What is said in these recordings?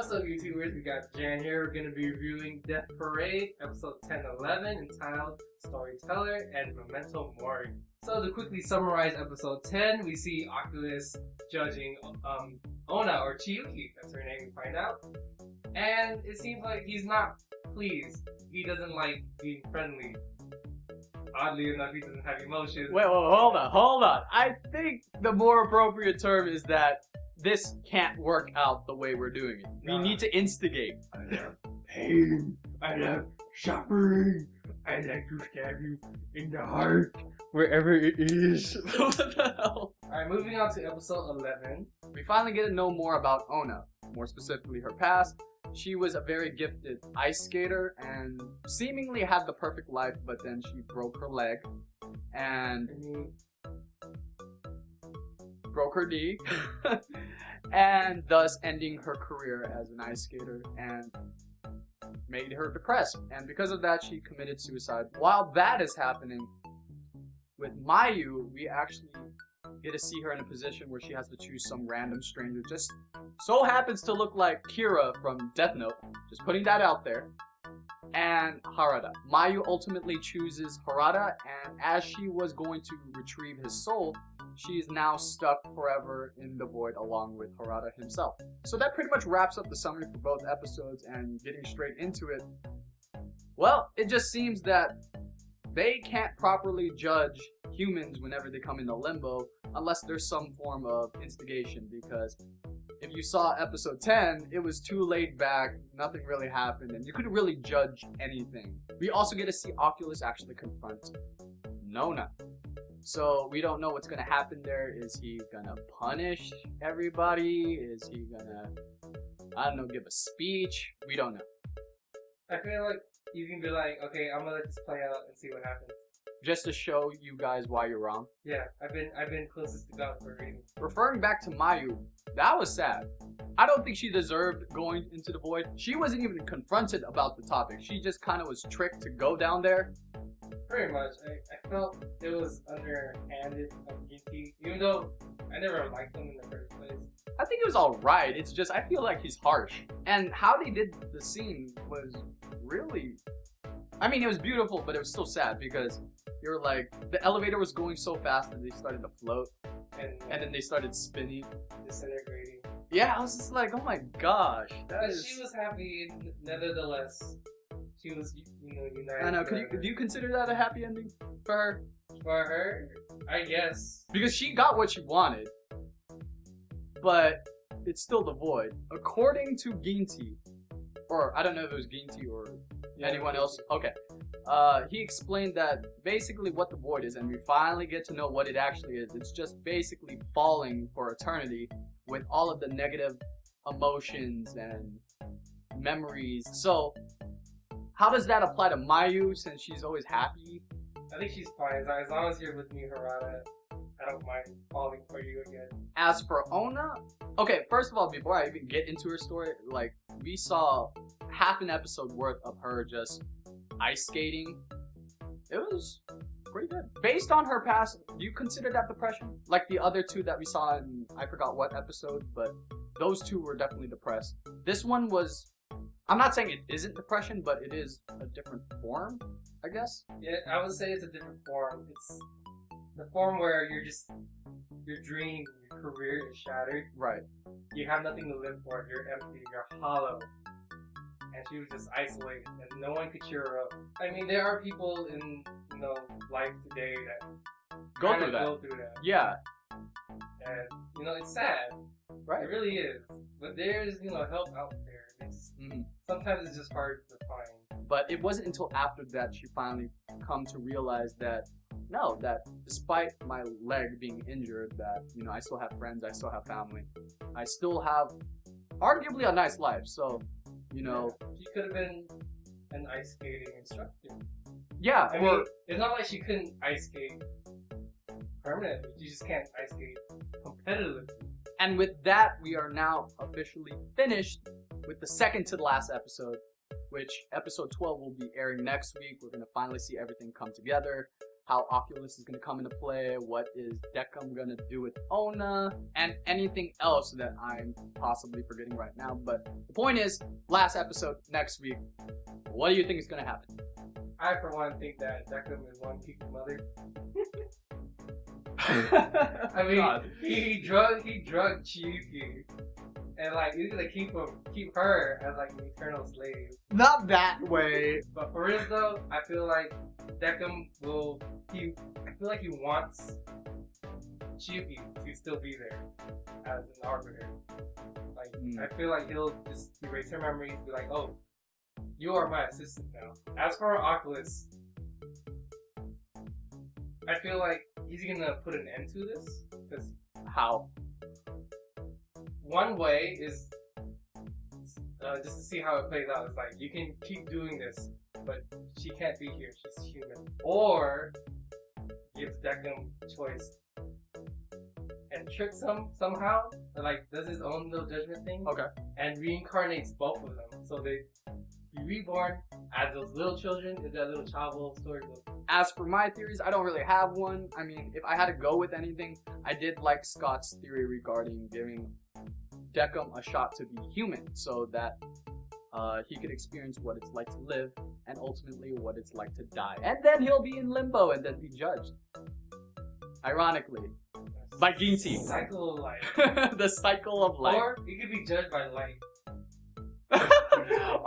What's up, YouTubers? We got Jan here. We're going to be reviewing Death Parade, episode 10-11, entitled Storyteller and Memento Mori. So to quickly summarize episode 10, we see Oculus judging Ona, or Chiyuki, that's her name, we find out. And it seems like he's not pleased. He doesn't like being friendly. Oddly enough, he doesn't have emotions. Wait, hold on. I think the more appropriate term is that this can't work out the way we're doing it. We need to instigate. I love pain. I love suffering. I like to stab you in the heart, wherever it is. What the hell? Alright, moving on to episode 11. We finally get to know more about Ona, more specifically her past. She was a very gifted ice skater and seemingly had the perfect life, but then she broke her leg and broke her knee and thus ending her career as an ice skater and made her depressed, and because of that she committed suicide. While that is happening with Mayu, we actually get to see her in a position where she has to choose some random stranger, just so happens to look like Kira from Death Note, just putting that out there, and Harada. Mayu ultimately chooses Harada, and as she was going to retrieve his soul, she's now stuck forever in the void along with Harada himself. So that pretty much wraps up the summary for both episodes, and getting straight into it, well, it just seems that they can't properly judge humans whenever they come into limbo unless there's some form of instigation, because if you saw episode 10, it was too laid back, nothing really happened, and you couldn't really judge anything. We also get to see Oculus actually confront Nona. So we don't know what's gonna happen there. Is he gonna punish everybody? Is he gonna, I don't know, give a speech? We don't know. I feel like you can be like, okay, I'm gonna let this play out and see what happens. Just to show you guys why you're wrong. Yeah, I've been closest to God for a reason. Referring back to Mayu, that was sad. I don't think she deserved going into the void. She wasn't even confronted about the topic. She just kind of was tricked to go down there. Pretty much. I felt it was underhanded of Ginty, even though I never liked him in the first place. I think it was alright. It's just, I feel like he's harsh. And how they did the scene was really, I mean, it was beautiful, but it was still sad because you're like, the elevator was going so fast that they started to float, and then they started spinning, disintegrating. Yeah, I was just like, oh my gosh. But she was happy, nevertheless. She was, united. I know. Do you consider that a happy ending for her? For her, I guess. Because she got what she wanted, but it's still the void. According to Ginty, or I don't know if it was Ginty or anyone else. Okay. He explained that basically what the void is, and we finally get to know what it actually is. It's just basically falling for eternity with all of the negative emotions and memories. So, how does that apply to Mayu since she's always happy? I think she's fine. As long as you're with me, Harada, I don't mind falling for you again. As for Ona, okay, first of all, before I even get into her story, like, we saw half an episode worth of her just ice skating. It was pretty good. Based on her past, do you consider that depression? Like the other two that we saw in, I forgot what episode, but those two were definitely depressed. This one was, I'm not saying it isn't depression, but it is a different form, I guess. Yeah, I would say it's a different form. It's the form where your dream, your career is shattered. Right. You have nothing to live for. You're empty. You're hollow. And she was just isolated, and no one could cheer her up. I mean, there are people in life today that go through that. Yeah. And it's sad. Right. It really is. But there's help out there. It's sometimes it's just hard to find. But it wasn't until after that she finally come to realize that no, that despite my leg being injured, that I still have friends, I still have family, I still have arguably a nice life. So. She could have been an ice skating instructor. Yeah, I mean, it's not like she couldn't ice skate permanently. She just can't ice skate competitively. And with that, we are now officially finished with the second to the last episode, which episode 12 will be airing next week. We're going to finally see everything come together. how Oculus is going to come into play, what is Decim going to do with Ona, and anything else that I'm possibly forgetting right now. But the point is, last episode next week. What do you think is going to happen? I, for one, think that Decim is one Kiki's mother. I mean, God. he drugged Chiyuki, and like he's gonna keep her as like an eternal slave. Not that way. But for real though, I feel like Decim will. I feel like he wants Chiyuki to still be there as an arbiter. Like I feel like he'll just erase her memories, be like, "Oh, you are my assistant now." As for Oculus, I feel like he's gonna put an end to this. Because How? one way is just to see how it plays out. It's like you can keep doing this, but she can't be here. She's human. Or gives Decim choice and tricks him somehow. Like does his own little judgment thing. Okay. And reincarnates both of them, so they be reborn as those little children. Is that little child story book? As for my theories, I don't really have one. I mean, if I had to go with anything, I did like Scott's theory regarding giving Decim a shot to be human, so that he could experience what it's like to live, and ultimately what it's like to die. And then he'll be in limbo and then be judged. Ironically. By Ginty. Cycle of life. The cycle of life. Or he could be judged by light.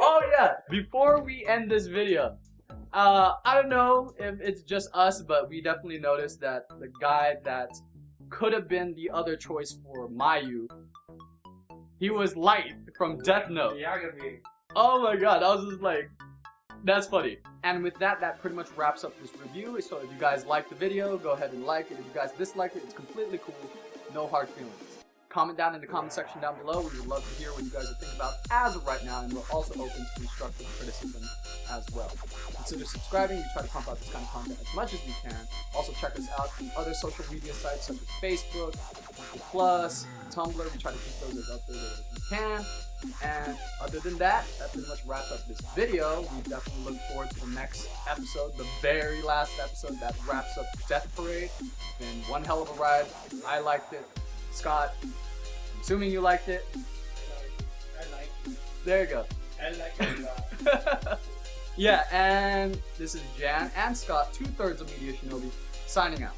Oh yeah, before we end this video, I don't know if it's just us, but we definitely noticed that the guy that could have been the other choice for Mayu, he was Light from Death Note. Yagami. Oh my god, I was just like, that's funny. And with that, that pretty much wraps up this review. So if you guys liked the video, go ahead and like it. If you guys disliked it, it's completely cool. No hard feelings. Comment down in the comment section down below. We would love to hear what you guys are thinking about as of right now, and we're also open to constructive criticism as well. Consider subscribing. We try to pump out this kind of content as much as we can. Also check us out on other social media sites such as Facebook, Plus, Tumblr. We try to keep those as updated as we can. And other than that, that pretty much wraps up this video. We definitely look forward to the next episode, the very last episode that wraps up Death Parade. It's been one hell of a ride. I liked it. Scott, I'm assuming you liked it. I like it. There you go. I like it a lot. Yeah, and this is Jan and Scott, 2/3 of MediaShinobi, signing out.